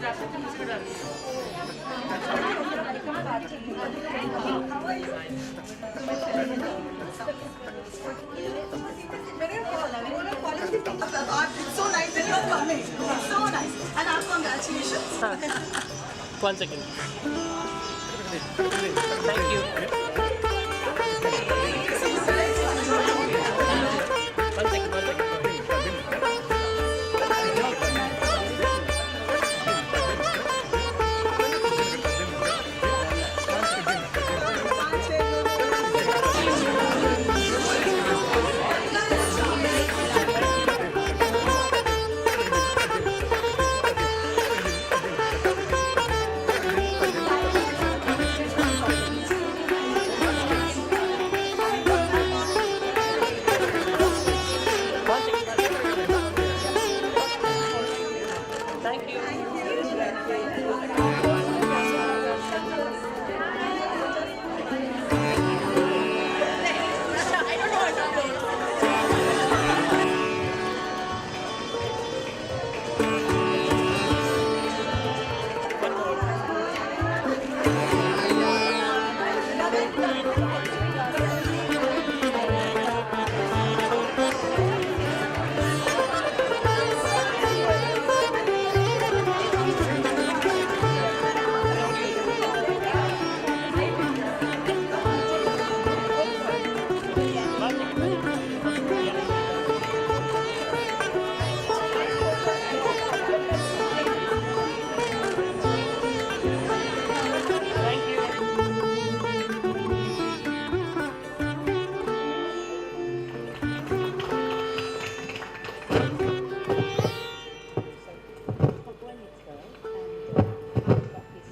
It's so nice that you're coming. It's so nice. And our congratulations. One second. Thank you. One second, one second. Thank you.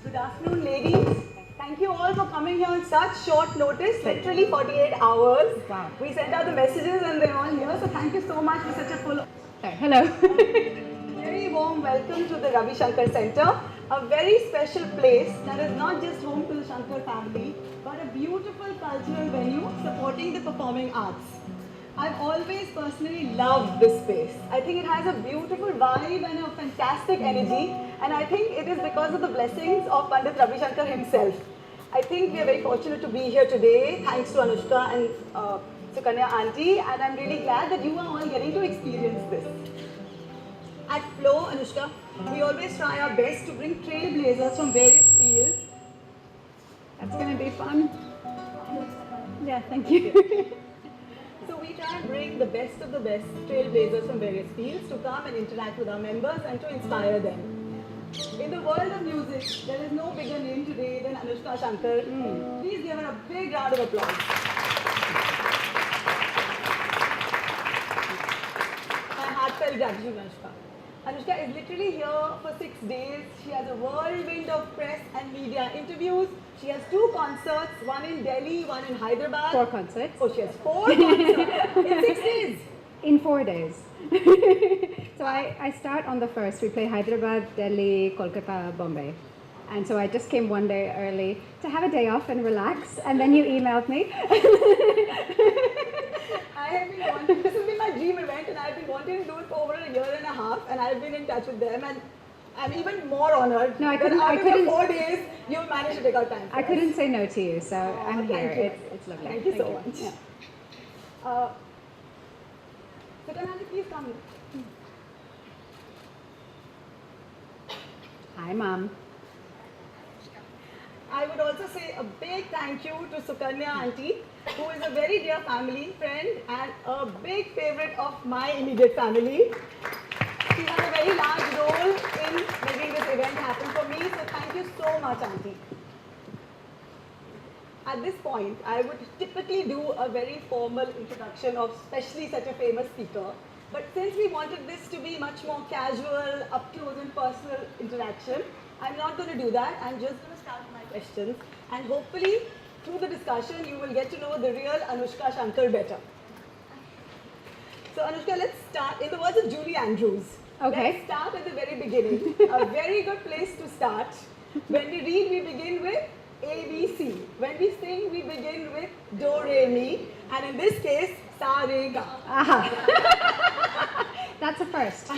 Good afternoon, ladies. Thank you all for coming here on such short notice, literally 48 hours. Wow. We sent out the messages and they're all here, so thank you so much for such a full... Hello. Very warm welcome to the Ravi Shankar Center, a very special place that is not just home to the Shankar family, but a beautiful cultural venue supporting the performing arts. I've always personally loved this space. I think it has a beautiful vibe and a fantastic energy, and I think it is because of the blessings of Pandit Ravi Shankar himself. I think we are very fortunate to be here today, thanks to Anoushka and Sukanya auntie, and I'm really glad that you are all getting to experience this. At Flow, Anoushka, we always try our best to bring trailblazers from various fields. That's going to be fun. Yeah, thank you. So we try and bring the best of the best trailblazers from various fields to come and interact with our members and to inspire them. In the world of music, there is no bigger name today than Anoushka Shankar. Please give her a big round of applause. My heartfelt gratitude, Anoushka. Anoushka is literally here for 6 days. She has a whirlwind of press and media interviews. She has 2 concerts, one in Delhi, one in Hyderabad. 4 concerts. Oh, she has 4 concerts in 6 days. In 4 days. So I start on the 1st. We play Hyderabad, Delhi, Kolkata, Bombay. And so I just came one day early to have a day off and relax. And then you emailed me. I have been wanting, this has been my dream event and I've been wanting to do it for over a year and a half, and I've been in touch with them, and I'm even more honored No, I that couldn't- I after couldn't- 4 days you managed to take out time for I us. couldn't say no to you, so I'm Thank here. you. It's lovely. Thank you so much. Yeah. Sukanani, please come. Hi, Mom. I would also say a big thank you to Sukanya auntie, who is a very dear family friend and a big favorite of my immediate family. She has a very large role in making this event happen for me, so thank you so much, auntie. At this point, I would typically do a very formal introduction of especially such a famous speaker. But since we wanted this to be much more casual, up close and personal interaction, I'm not going to do that. I'm just going to start with my questions. And hopefully, through the discussion, you will get to know the real Anoushka Shankar better. So Anoushka, let's start. In the words of Julie Andrews, Okay. let's start at the very beginning. A very good place to start. When we read, we begin with A, B, C. When we sing, we begin with Do, Re, Mi. And in this case, Sa, Re, Ga. Aha. That's a first.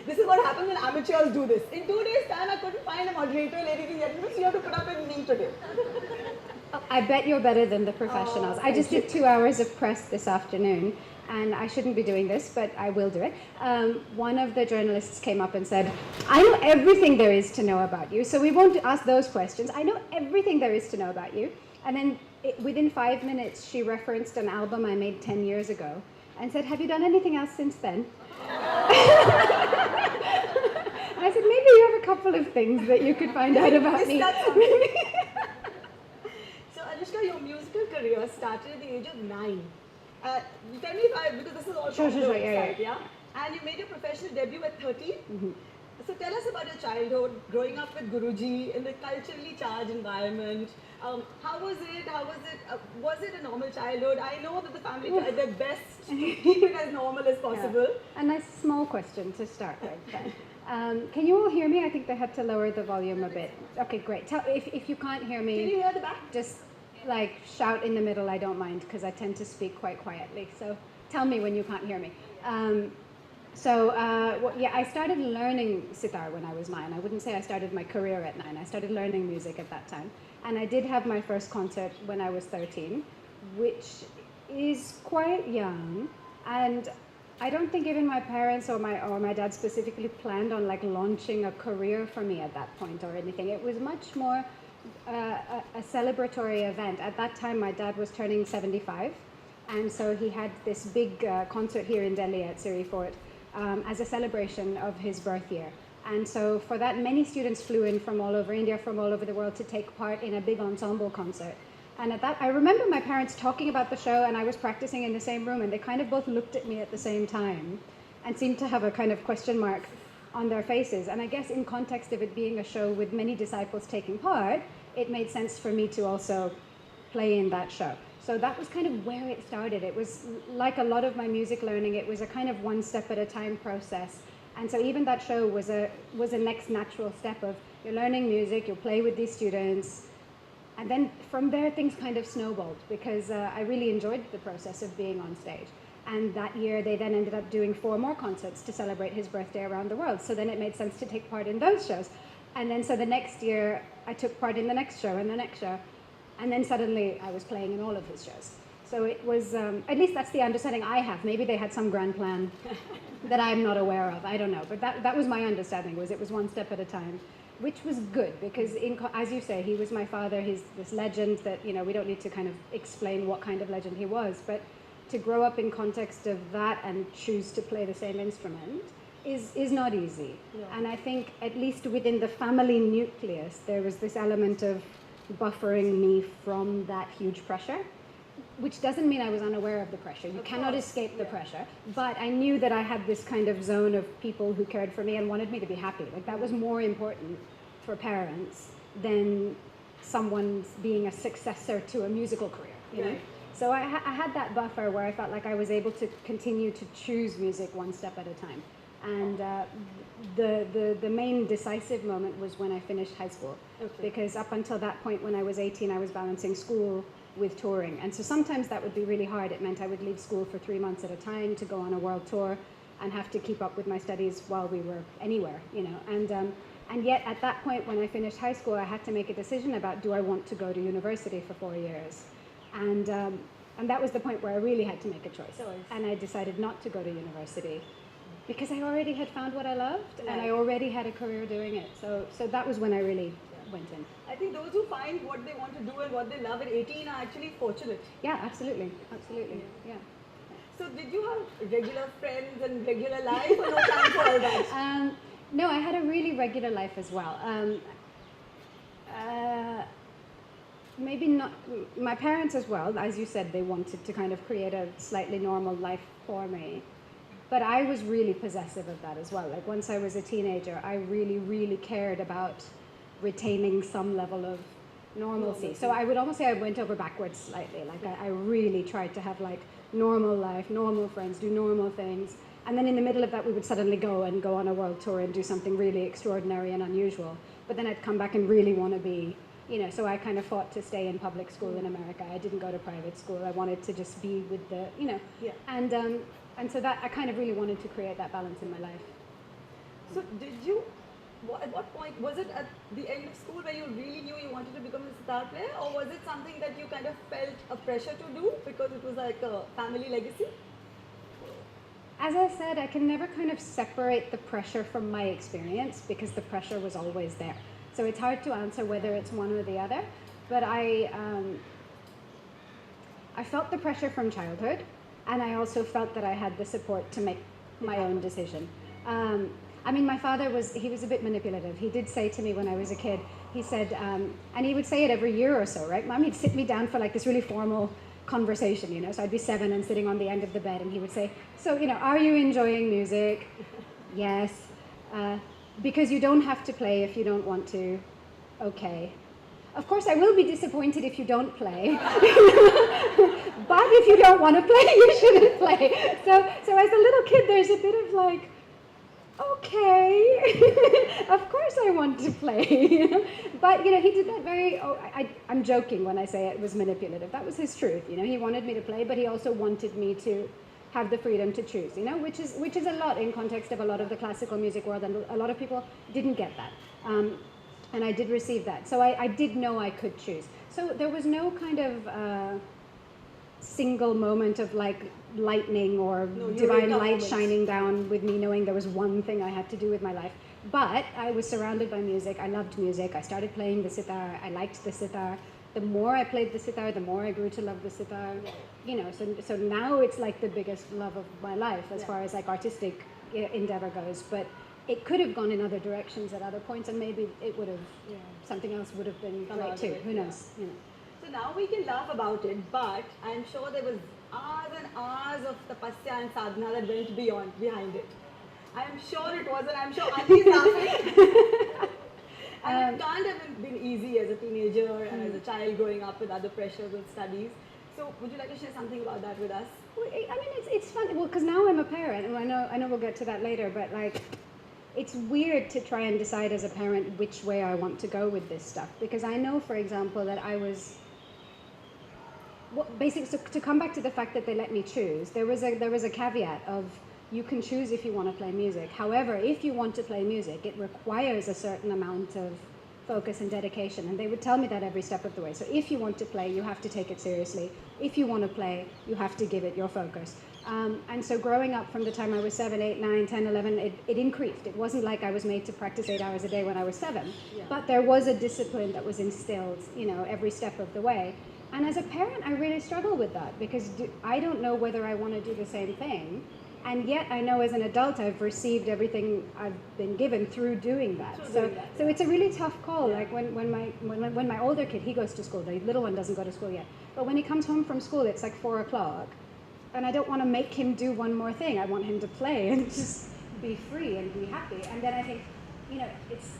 This is what happens when amateurs do this. In 2 days' time, I couldn't find a moderator, ladies and gentlemen, so you have to put up with me today. I bet you're better than the professionals. I just did 2 hours of press this afternoon, and I shouldn't be doing this, but I will do it. One of the journalists came up and said, I know everything there is to know about you, so we won't ask those questions. I know everything there is to know about you. And then within 5 minutes, she referenced an album I made 10 years ago and said, have you done anything else since then? And I said, maybe you have a couple of things that you could find out about me. So Anoushka, your musical career started at the age of 9. Tell me if because this is all Sure, website, yeah? And you made your professional debut at 13? Mm-hmm. So tell us about your childhood, growing up with Guruji in the culturally charged environment. How was it? Was it a normal childhood? I know that the family tried their best to keep it as normal as possible. Yeah. A nice small question to start with. Can you all hear me? I think they had to lower the volume a bit. Okay, great. If you can't hear me, can you hear the back? Just like shout in the middle. I don't mind because I tend to speak quite quietly. So tell me when you can't hear me. I started learning sitar when I was 9. I wouldn't say I started my career at 9. I started learning music at that time. And I did have my first concert when I was 13, which is quite young. And I don't think even my parents or my dad specifically planned on like launching a career for me at that point or anything. It was much more a celebratory event. At that time, my dad was turning 75. And so he had this big concert here in Delhi at Siri Fort as a celebration of his birth year. And so for that, many students flew in from all over India, from all over the world to take part in a big ensemble concert. And at that, I remember my parents talking about the show, and I was practicing in the same room, and they kind of both looked at me at the same time and seemed to have a kind of question mark on their faces. And I guess in context of it being a show with many disciples taking part, it made sense for me to also play in that show. So that was kind of where it started. It was like a lot of my music learning, it was a kind of one step at a time process. And so even that show was a next natural step of you're learning music, you'll play with these students. And then from there, things kind of snowballed because I really enjoyed the process of being on stage. And that year, they then ended up doing 4 more concerts to celebrate his birthday around the world. So then it made sense to take part in those shows. And then so the next year, I took part in the next show and the next show. And then suddenly, I was playing in all of his shows. So it was, at least that's the understanding I have. Maybe they had some grand plan that I'm not aware of. I don't know. But that was my understanding, was it was one step at a time, which was good because, as you say, he was my father. He's this legend that, we don't need to kind of explain what kind of legend he was. But to grow up in context of that and choose to play the same instrument is not easy. Yeah. And I think, at least within the family nucleus, there was this element of buffering me from that huge pressure, which doesn't mean I was unaware of the pressure. You cannot escape the pressure. But I knew that I had this kind of zone of people who cared for me and wanted me to be happy. Like that was more important for parents than someone being a successor to a musical career, you know? So I had that buffer where I felt like I was able to continue to choose music one step at a time. And the main decisive moment was when I finished high school. Because up until that point, when I was 18, I was balancing school with touring. And so sometimes that would be really hard. It meant I would leave school for 3 months at a time to go on a world tour and have to keep up with my studies while we were anywhere, And yet at that point, when I finished high school, I had to make a decision about, do I want to go to university for 4 years? And that was the point where I really had to make a choice. And I decided not to go to university because I already had found what I loved and I already had a career doing it. So that was when I really went in. I think those who find what they want to do and what they love at 18 are actually fortunate. Yeah, absolutely. Yeah. So did you have regular friends and regular life or no time for all that? No, I had a really regular life as well. Maybe not, my parents as well, as you said, they wanted to kind of create a slightly normal life for me. But I was really possessive of that as well. Like once I was a teenager, I really, really cared about retaining some level of normalcy. So I would almost say I went over backwards slightly. Like I really tried to have like normal life, normal friends, do normal things. And then in the middle of that, we would suddenly go on a world tour and do something really extraordinary and unusual. But then I'd come back and really want to be, so I kind of fought to stay in public school in America. I didn't go to private school. I wanted to just be with the, And so that I kind of really wanted to create that balance in my life. So did you, at what point, was it at the end of school where you really knew you wanted to become a sitar player, or was it something that you kind of felt a pressure to do because it was like a family legacy? As I said, I can never kind of separate the pressure from my experience because the pressure was always there. So it's hard to answer whether it's one or the other. But I felt the pressure from childhood, and I also felt that I had the support to make my own decision. I mean, my father he was a bit manipulative. He did say to me when I was a kid, he said, and he would say it every year or so, right? Mom, he'd sit me down for like this really formal conversation, you know. So I'd be 7 and sitting on the end of the bed, and he would say, so, you know, are you enjoying music? Yes. Because you don't have to play if you don't want to. Okay. Of course, I will be disappointed if you don't play. But if you don't want to play, you shouldn't play. So as a little kid, there's a bit of like, okay, of course I want to play. You know? But, you know, he did that very, I'm joking when I say it was manipulative. That was his truth. You know, he wanted me to play, but he also wanted me to have the freedom to choose, you know, which is a lot in context of a lot of the classical music world, and a lot of people didn't get that. And I did receive that. So I did know I could choose. So there was no kind of single moment of like lightning or divine light shining down with me knowing there was one thing I had to do with my life. But I was surrounded by music. I loved music. I started playing the sitar. I liked the sitar. The more I played the sitar, the more I grew to love the sitar. You know, so now it's like the biggest love of my life as far as like artistic endeavor goes. But it could have gone in other directions at other points, and maybe it would have, something else would have been great too. Who knows? You know. So now we can laugh about it, but I'm sure there was hours and hours of tapasya and sadhana that went behind it. I'm sure it was, and I'm sure Anti's laughing. And it can't have been easy as a teenager and as a child growing up with other pressures with studies. So would you like to share something about that with us? Well, I mean, it's fun. Well, because now I'm a parent, and I know we'll get to that later, but like, it's weird to try and decide as a parent which way I want to go with this stuff, because I know, for example, that I was. Well, basically, so to come back to the fact that they let me choose, there was a caveat of you can choose if you want to play music. However, if you want to play music, it requires a certain amount of focus and dedication, and they would tell me that every step of the way. So if you want to play, you have to take it seriously. If you want to play, you have to give it your focus. And so growing up from the time I was 7, 8, 9, 10, 11, it increased. It wasn't like I was made to practice 8 hours a day when I was 7, but there was a discipline that was instilled, you know, every step of the way. And as a parent, I really struggle with that, because I don't know whether I want to do the same thing. And yet I know as an adult I've received everything I've been given through doing that. So it's a really tough call. Like when my older kid, he goes to school, the little one doesn't go to school yet. But when he comes home from school, it's like 4 o'clock. And I don't want to make him do one more thing. I want him to play and just be free and be happy. And then I think, you know, it's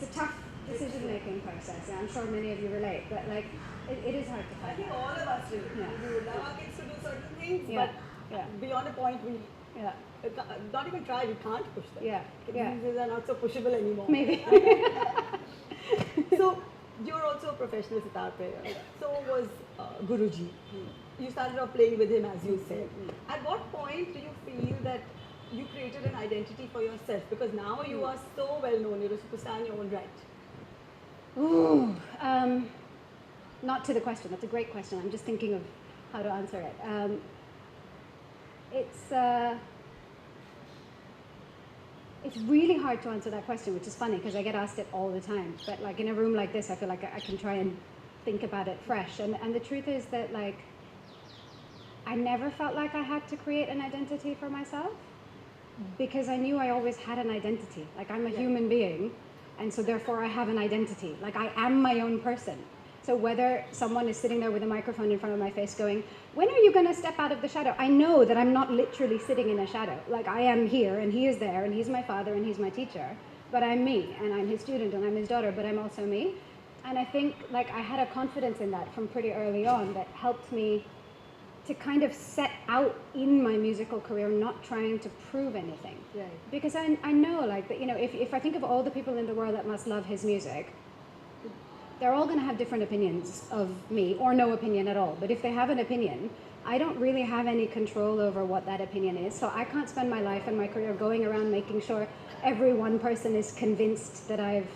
a tough decision-making process. And I'm sure many of you relate, but like it is hard to find. I think all of us do. Yeah. We would love our kids to do certain things, Yeah. but beyond a point, we not even try. We can't push them. These are not so pushable anymore. Maybe. So you're also a professional sitar player. So was Guruji. You started off playing with him, as you said. At what point do you feel that you created an identity for yourself? Because now you are so well known. You're a superstar in your own right. Ooh, not to the question. That's a great question. I'm just thinking of how to answer it. It's really hard to answer that question, which is funny because I get asked it all the time. But like in a room like this, I feel like I can try and think about it fresh. And the truth is that like I never felt like I had to create an identity for myself, because I knew I always had an identity. Like I'm a human being, and so therefore I have an identity. Like I am my own person. So whether someone is sitting there with a microphone in front of my face going, when are you going to step out of the shadow? I know that I'm not literally sitting in a shadow. Like I am here, and he is there, and he's my father, and he's my teacher. But I'm me, and I'm his student, and I'm his daughter, but I'm also me. And I think like I had a confidence in that from pretty early on that helped me to kind of set out in my musical career not trying to prove anything. Right. Because I know like that, you know, if I think of all the people in the world that must love his music, they're all going to have different opinions of me or no opinion at all. But if they have an opinion, I don't really have any control over what that opinion is. So I can't spend my life and my career going around making sure every one person is convinced that I've